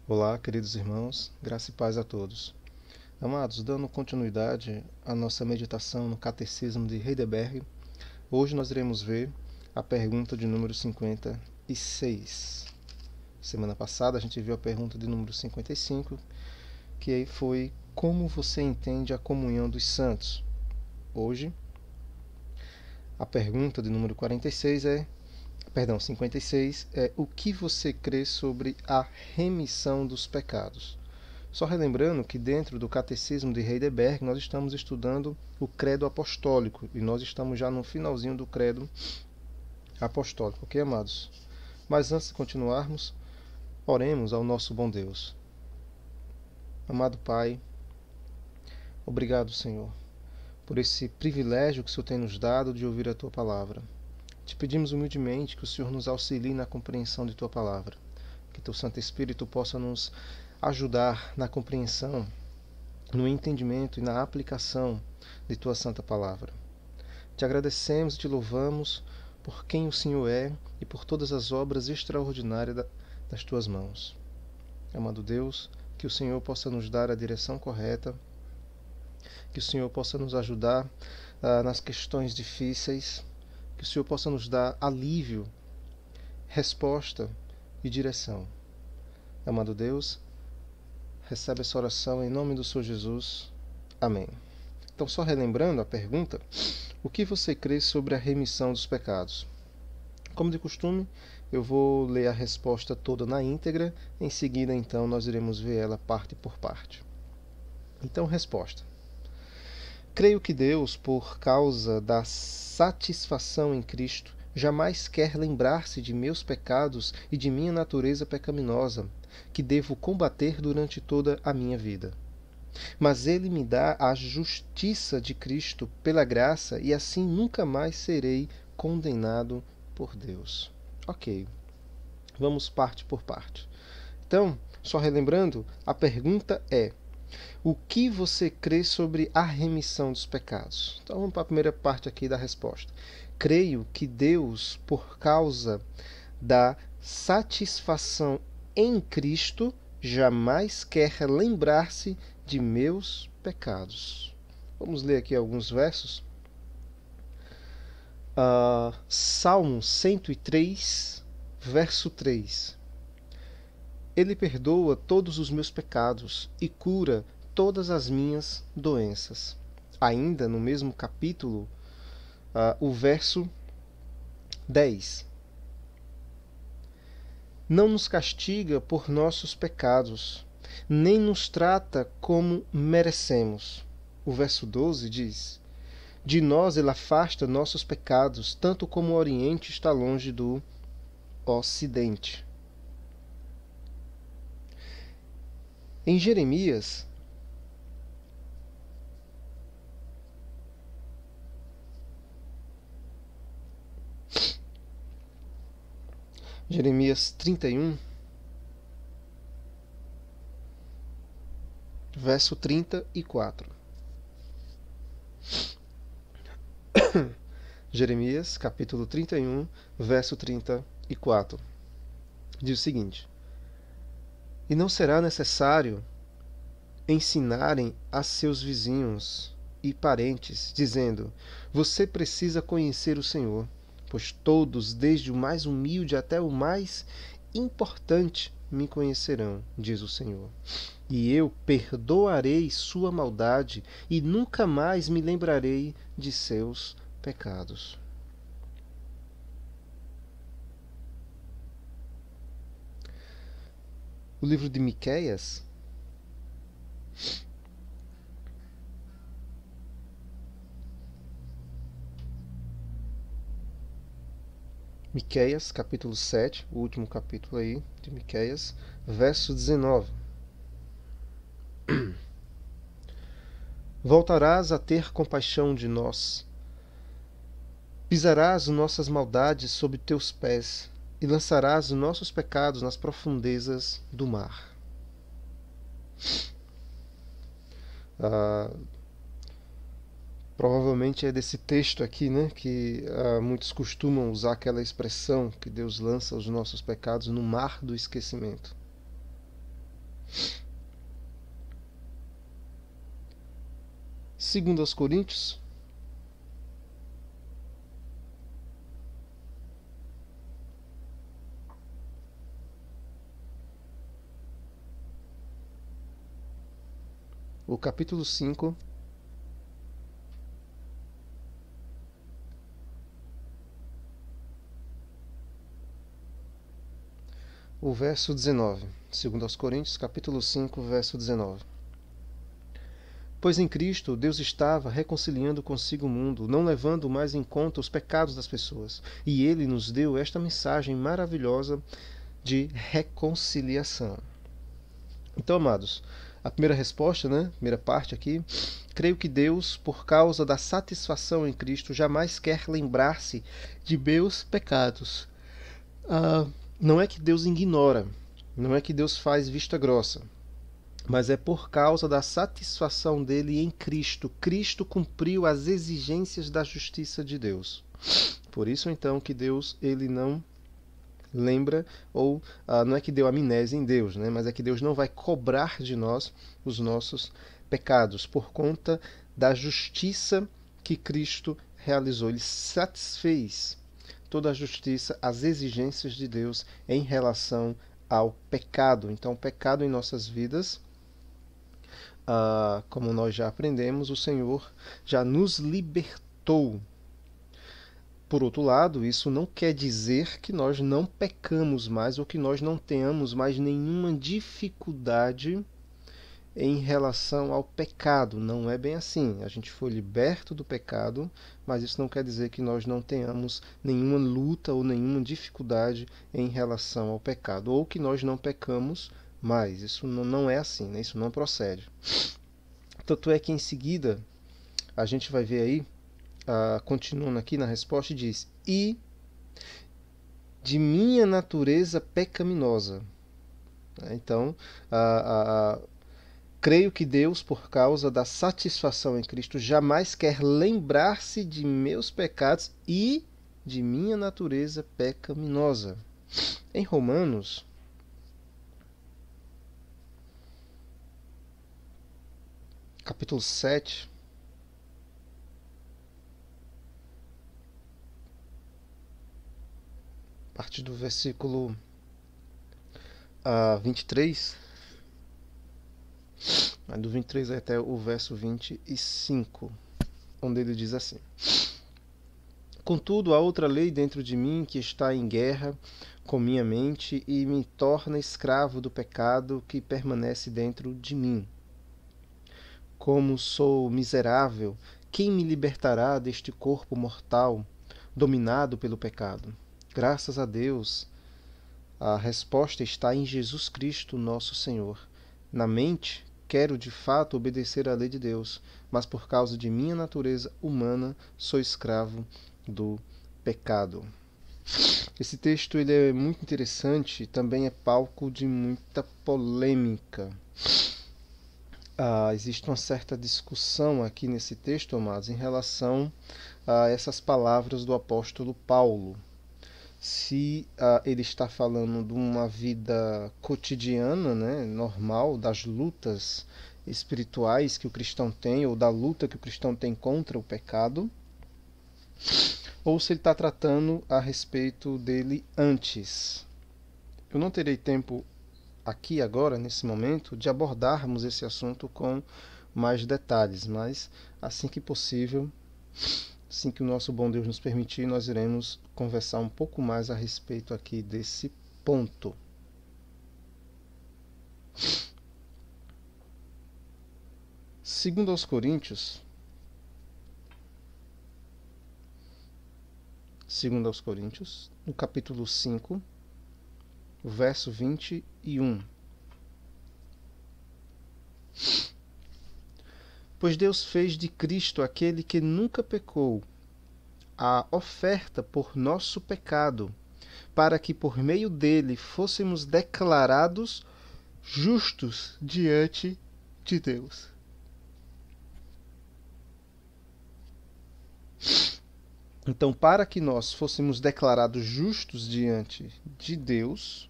Olá, queridos irmãos, graça e paz a todos. Amados, dando continuidade à nossa meditação no Catecismo de Heidelberg, hoje nós iremos ver a pergunta de número 56. Semana passada a gente viu a pergunta de número 55, que foi: como você entende a comunhão dos santos? Hoje, a pergunta de número 56 é: o que você crê sobre a remissão dos pecados? Só relembrando que dentro do Catecismo de Heidelberg nós estamos estudando o Credo Apostólico e nós estamos já no finalzinho do Credo Apostólico, ok, amados? Mas antes de continuarmos, oremos ao nosso bom Deus. Amado Pai, obrigado, Senhor, por esse privilégio que o Senhor tem nos dado de ouvir a Tua Palavra. Te pedimos humildemente que o Senhor nos auxilie na compreensão de Tua Palavra, que Teu Santo Espírito possa nos ajudar na compreensão, no entendimento e na aplicação de Tua Santa Palavra. Te agradecemos e te louvamos por quem o Senhor é e por todas as obras extraordinárias das Tuas mãos. Amado Deus, que o Senhor possa nos dar a direção correta, que o Senhor possa nos ajudar nas questões difíceis, que o Senhor possa nos dar alívio, resposta e direção. Amado Deus, recebe essa oração em nome do Senhor Jesus. Amém. Então, só relembrando a pergunta: o que você crê sobre a remissão dos pecados? Como de costume, eu vou ler a resposta toda na íntegra. Em seguida, então, nós iremos ver ela parte por parte. Então, resposta: creio que Deus, por causa da satisfação em Cristo, jamais quer lembrar-se de meus pecados e de minha natureza pecaminosa, que devo combater durante toda a minha vida. Mas Ele me dá a justiça de Cristo pela graça e assim nunca mais serei condenado por Deus. Ok, vamos parte por parte. Então, só relembrando, a pergunta é: o que você crê sobre a remissão dos pecados? Então vamos para a primeira parte aqui da resposta. Creio que Deus, por causa da satisfação em Cristo, jamais quer lembrar-se de meus pecados. Vamos ler aqui alguns versos. Salmo 103, verso 3. Ele perdoa todos os meus pecados e cura todas as minhas doenças. Ainda no mesmo capítulo, o verso 10. Não nos castiga por nossos pecados, nem nos trata como merecemos. O verso 12 diz: de nós ele afasta nossos pecados, tanto como o Oriente está longe do Ocidente. Em Jeremias, Jeremias 31, verso 34. Jeremias, capítulo 31, verso 34. Diz o seguinte: e não será necessário ensinarem a seus vizinhos e parentes, dizendo: você precisa conhecer o Senhor, pois todos, desde o mais humilde até o mais importante, me conhecerão, diz o Senhor. E eu perdoarei sua maldade e nunca mais me lembrarei de seus pecados. O livro de Miqueias, capítulo 7, o último capítulo aí de Miqueias, verso 19. Voltarás a ter compaixão de nós, pisarás nossas maldades sob teus pés e lançarás nossos pecados nas profundezas do mar. Provavelmente é desse texto aqui, né, que muitos costumam usar aquela expressão que Deus lança os nossos pecados no mar do esquecimento. Segundo aos Coríntios, o capítulo 5, o verso 19. Segundo aos Coríntios, capítulo 5, verso 19. Pois em Cristo Deus estava reconciliando consigo o mundo, não levando mais em conta os pecados das pessoas. E Ele nos deu esta mensagem maravilhosa de reconciliação. Então, amados, a primeira resposta, né? Primeira parte aqui. Creio que Deus, por causa da satisfação em Cristo, jamais quer lembrar-se de meus pecados. Não é que Deus ignora, não é que Deus faz vista grossa, mas é por causa da satisfação dele em Cristo. Cristo cumpriu as exigências da justiça de Deus. Por isso, então, que Deus ele não lembra, ou não é que deu amnésia em Deus, né? Mas é que Deus não vai cobrar de nós os nossos pecados, por conta da justiça que Cristo realizou. Ele satisfez toda a justiça, as exigências de Deus em relação ao pecado. Então, o pecado em nossas vidas, como nós já aprendemos, o Senhor já nos libertou. Por outro lado, isso não quer dizer que nós não pecamos mais ou que nós não tenhamos mais nenhuma dificuldade em relação ao pecado. Não é bem assim. A gente foi liberto do pecado, mas isso não quer dizer que nós não tenhamos nenhuma luta ou nenhuma dificuldade em relação ao pecado, ou que nós não pecamos mais. Isso não é assim, né? Isso não procede. Tanto é que em seguida a gente vai ver aí, continuando aqui na resposta, diz: e de minha natureza pecaminosa. Então, creio que Deus, por causa da satisfação em Cristo, jamais quer lembrar-se de meus pecados e de minha natureza pecaminosa. Em Romanos, capítulo 7, a partir do versículo 23, do 23 até o verso 25, onde ele diz assim: contudo, há outra lei dentro de mim que está em guerra com minha mente e me torna escravo do pecado que permanece dentro de mim. Como sou miserável, quem me libertará deste corpo mortal, dominado pelo pecado? Graças a Deus, a resposta está em Jesus Cristo, nosso Senhor. Na mente, quero de fato obedecer à lei de Deus, mas por causa de minha natureza humana, sou escravo do pecado. Esse texto ele é muito interessante, também é palco de muita polêmica. Existe uma certa discussão aqui nesse texto, amados, em relação a essas palavras do apóstolo Paulo. Se ele está falando de uma vida cotidiana, né, normal, das lutas espirituais que o cristão tem, ou da luta que o cristão tem contra o pecado, ou se ele está tratando a respeito dele antes. Eu não terei tempo aqui agora, nesse momento, de abordarmos esse assunto com mais detalhes, mas assim que possível, assim que o nosso bom Deus nos permitir, nós iremos conversar um pouco mais a respeito aqui desse ponto. Segundo aos Coríntios, no capítulo 5, o verso 21. Pois Deus fez de Cristo aquele que nunca pecou, a oferta por nosso pecado, para que por meio dele fôssemos declarados justos diante de Deus. Então, para que nós fôssemos declarados justos diante de Deus,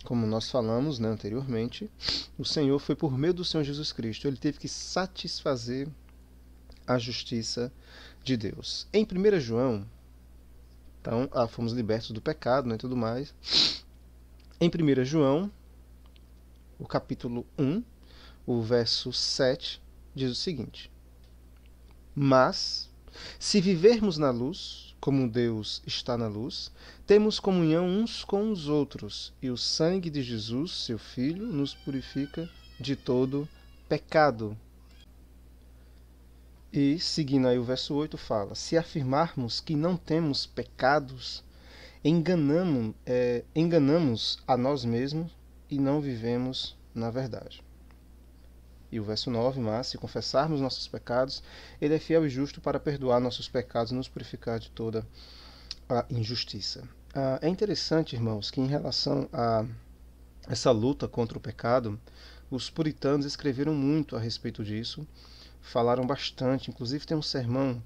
como nós falamos, né, anteriormente, o Senhor foi por meio do Senhor Jesus Cristo. Ele teve que satisfazer a justiça de Deus. Em 1 João, então, fomos libertos do pecado, né, e tudo mais. Em 1 João, o capítulo 1, o verso 7, diz o seguinte: Mas, se vivermos na luz, como Deus está na luz, temos comunhão uns com os outros, e o sangue de Jesus, seu Filho, nos purifica de todo pecado. E, seguindo aí o verso 8, fala: Se afirmarmos que não temos pecados, enganamos a nós mesmos e não vivemos na verdade. E o verso 9, mas se confessarmos nossos pecados, ele é fiel e justo para perdoar nossos pecados e nos purificar de toda a injustiça. É interessante, irmãos, que em relação a essa luta contra o pecado, os puritanos escreveram muito a respeito disso, falaram bastante, inclusive tem um sermão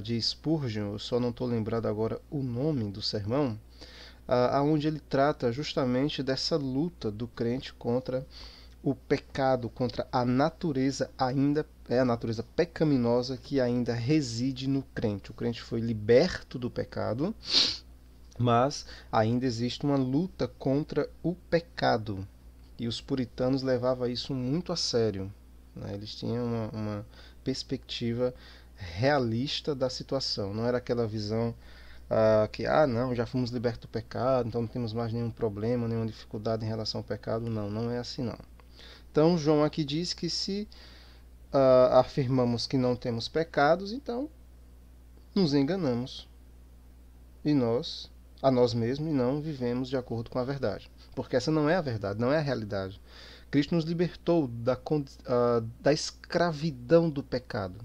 de Spurgeon, eu só não estou lembrado agora o nome do sermão, onde ele trata justamente dessa luta do crente contra o pecado, contra a natureza a natureza pecaminosa que ainda reside no crente. O crente foi liberto do pecado, mas ainda existe uma luta contra o pecado. E os puritanos levavam isso muito a sério, né? Eles tinham uma perspectiva realista da situação. Não era aquela visão que, não, já fomos libertos do pecado, então não temos mais nenhum problema, nenhuma dificuldade em relação ao pecado. Não, não é assim não. Então, João aqui diz que se afirmamos que não temos pecados, então nos enganamos a nós mesmos, e não vivemos de acordo com a verdade. Porque essa não é a verdade, não é a realidade. Cristo nos libertou da escravidão do pecado.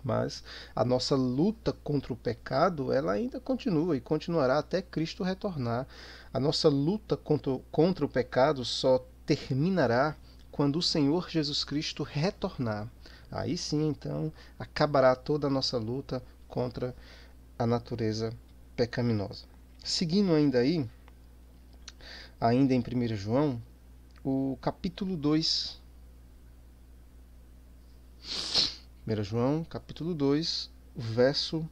Mas a nossa luta contra o pecado, ela ainda continua e continuará até Cristo retornar. A nossa luta contra o pecado só terminará quando o Senhor Jesus Cristo retornar. Aí sim, então, acabará toda a nossa luta contra a natureza pecaminosa. Seguindo ainda aí, ainda em 1 João, o capítulo 2. 1 João, capítulo 2, verso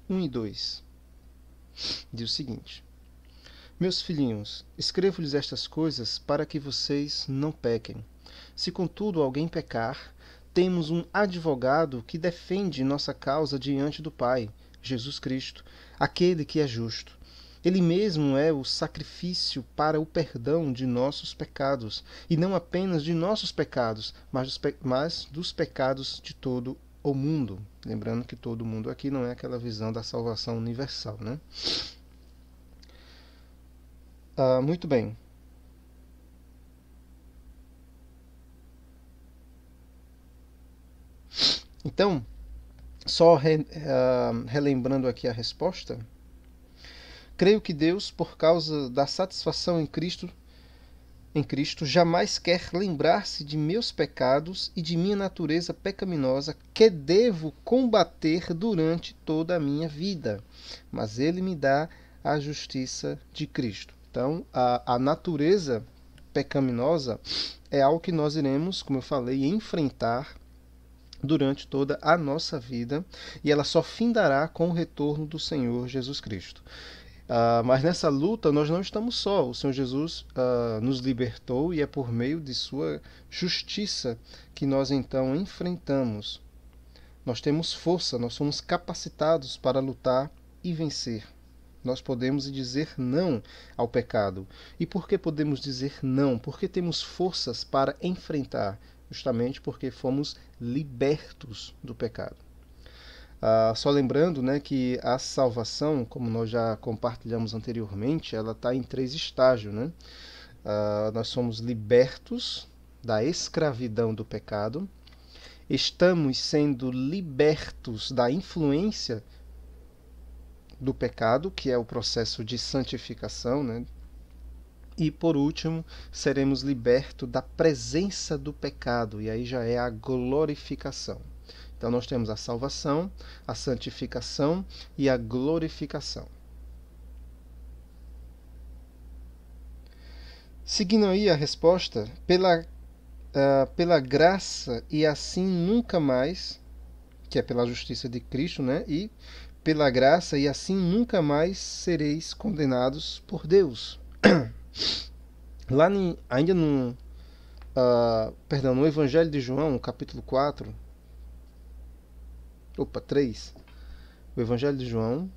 1 e 2. Diz o seguinte: Meus filhinhos, escrevo-lhes estas coisas para que vocês não pequem. Se contudo alguém pecar, temos um advogado que defende nossa causa diante do Pai, Jesus Cristo, aquele que é justo. Ele mesmo é o sacrifício para o perdão de nossos pecados, e não apenas de nossos pecados, mas dos pecados de todo o mundo. Lembrando que todo mundo aqui não é aquela visão da salvação universal, né? Muito bem. Então, só relembrando aqui a resposta, creio que Deus, por causa da satisfação em Cristo, jamais quer lembrar-se de meus pecados e de minha natureza pecaminosa que devo combater durante toda a minha vida. Mas Ele me dá a justiça de Cristo. Então, a natureza pecaminosa é algo que nós iremos, como eu falei, enfrentar durante toda a nossa vida, e ela só findará com o retorno do Senhor Jesus Cristo. Mas nessa luta nós não estamos só. O Senhor Jesus nos libertou, e é por meio de sua justiça que nós então enfrentamos. Nós temos força, nós somos capacitados para lutar e vencer. Nós podemos dizer não ao pecado. E por que podemos dizer não? Porque temos forças para enfrentar, justamente porque fomos libertos do pecado. Só lembrando, né, que a salvação, como nós já compartilhamos anteriormente, ela está em 3 estágios. Né? Nós somos libertos da escravidão do pecado, estamos sendo libertos da influência do pecado, que é o processo de santificação, né? E por último, seremos libertos da presença do pecado, e aí já é a glorificação. Então nós temos a salvação, a santificação e a glorificação. Seguindo aí a resposta, pela graça e assim nunca mais, que é pela justiça de Cristo, né? E pela graça e assim nunca mais sereis condenados por Deus. Ainda no Evangelho de João, capítulo 4, 3, o Evangelho de João,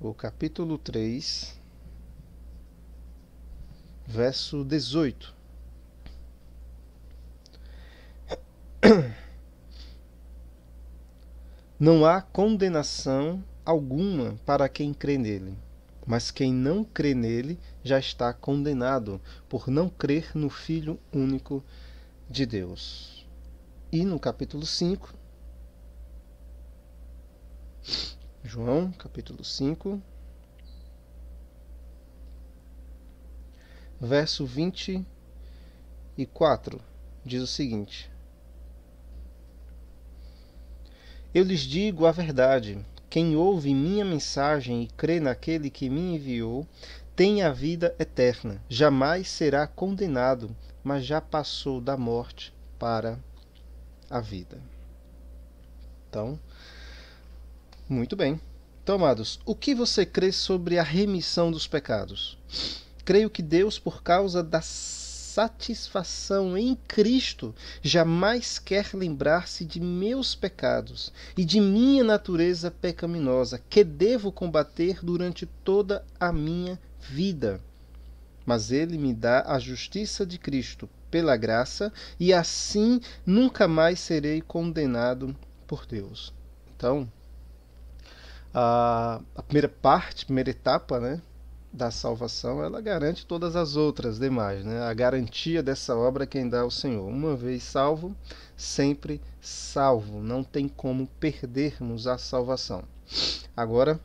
o capítulo 3, verso 18. Não há condenação alguma para quem crê nele, mas quem não crê nele já está condenado, por não crer no Filho único de Deus. E no capítulo 5, João, capítulo 5, verso 24, diz o seguinte: Eu lhes digo a verdade, quem ouve minha mensagem e crê naquele que me enviou, tem a vida eterna, jamais será condenado, mas já passou da morte para a vida. Então, muito bem. Então, amados, o que você crê sobre a remissão dos pecados? Creio que Deus, por causa da satisfação em Cristo, jamais quer lembrar-se de meus pecados e de minha natureza pecaminosa, que devo combater durante toda a minha vida. Mas Ele me dá a justiça de Cristo pela graça, e assim nunca mais serei condenado por Deus. Então, a primeira etapa, né, da salvação, ela garante todas as outras demais, né? A garantia dessa obra quem dá é o Senhor. Uma vez salvo, sempre salvo. Não tem como perdermos a salvação. Agora,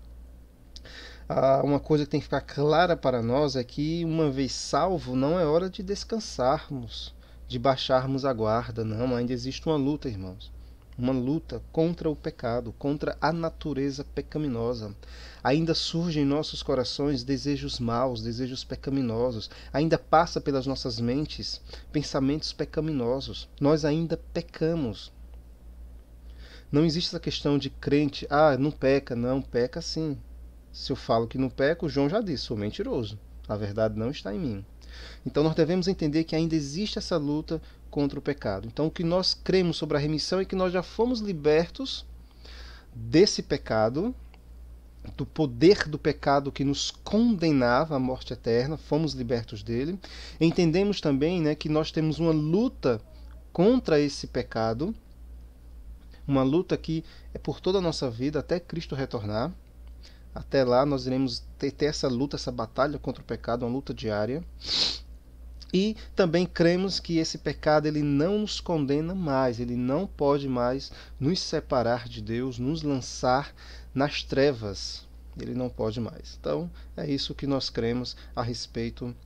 uma coisa que tem que ficar clara para nós é que, uma vez salvo, não é hora de descansarmos, de baixarmos a guarda. Não, ainda existe uma luta, irmãos. Uma luta contra o pecado, contra a natureza pecaminosa. Ainda surgem em nossos corações desejos maus, desejos pecaminosos. Ainda passa pelas nossas mentes pensamentos pecaminosos. Nós ainda pecamos. Não existe essa questão de crente, não peca. Não, peca sim. Se eu falo que não peco, o João já disse, sou mentiroso. A verdade não está em mim. Então nós devemos entender que ainda existe essa luta contra o pecado. Então o que nós cremos sobre a remissão é que nós já fomos libertos desse pecado, do poder do pecado que nos condenava à morte eterna, fomos libertos dele. Entendemos também, né, que nós temos uma luta contra esse pecado, uma luta que é por toda a nossa vida até Cristo retornar. Até lá nós iremos ter essa luta, essa batalha contra o pecado, uma luta diária. E também cremos que esse pecado ele não nos condena mais, ele não pode mais nos separar de Deus, nos lançar nas trevas. Ele não pode mais. Então, é isso que nós cremos a respeito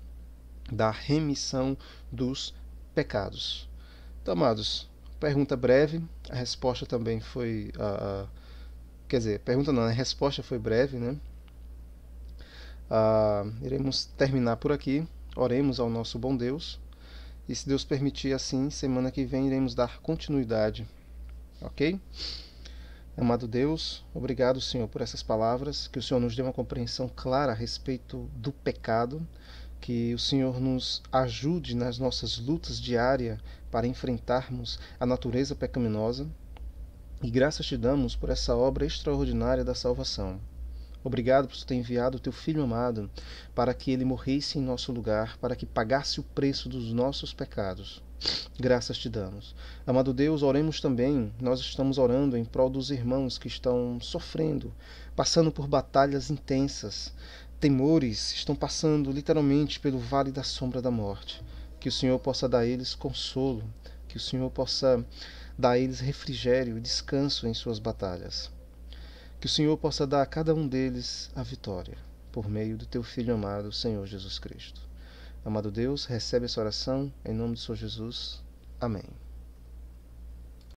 da remissão dos pecados. Então, amados, pergunta breve, a resposta também foi... quer dizer, pergunta não, a resposta foi breve, né? Iremos terminar por aqui. Oremos ao nosso bom Deus. E se Deus permitir assim, semana que vem iremos dar continuidade. Ok? Amado Deus, obrigado, Senhor, por essas palavras. Que o Senhor nos dê uma compreensão clara a respeito do pecado. Que o Senhor nos ajude nas nossas lutas diárias para enfrentarmos a natureza pecaminosa. E graças te damos por essa obra extraordinária da salvação. Obrigado por ter enviado o teu Filho amado para que ele morresse em nosso lugar, para que pagasse o preço dos nossos pecados. Graças te damos. Amado Deus, oremos também, nós estamos orando em prol dos irmãos que estão sofrendo, passando por batalhas intensas, temores, estão passando literalmente pelo vale da sombra da morte. Que o Senhor possa dar a eles consolo, que o Senhor possa dar a eles refrigério e descanso em suas batalhas. Que o Senhor possa dar a cada um deles a vitória, por meio do teu Filho amado, Senhor Jesus Cristo. Amado Deus, recebe essa oração, em nome do Senhor Jesus. Amém.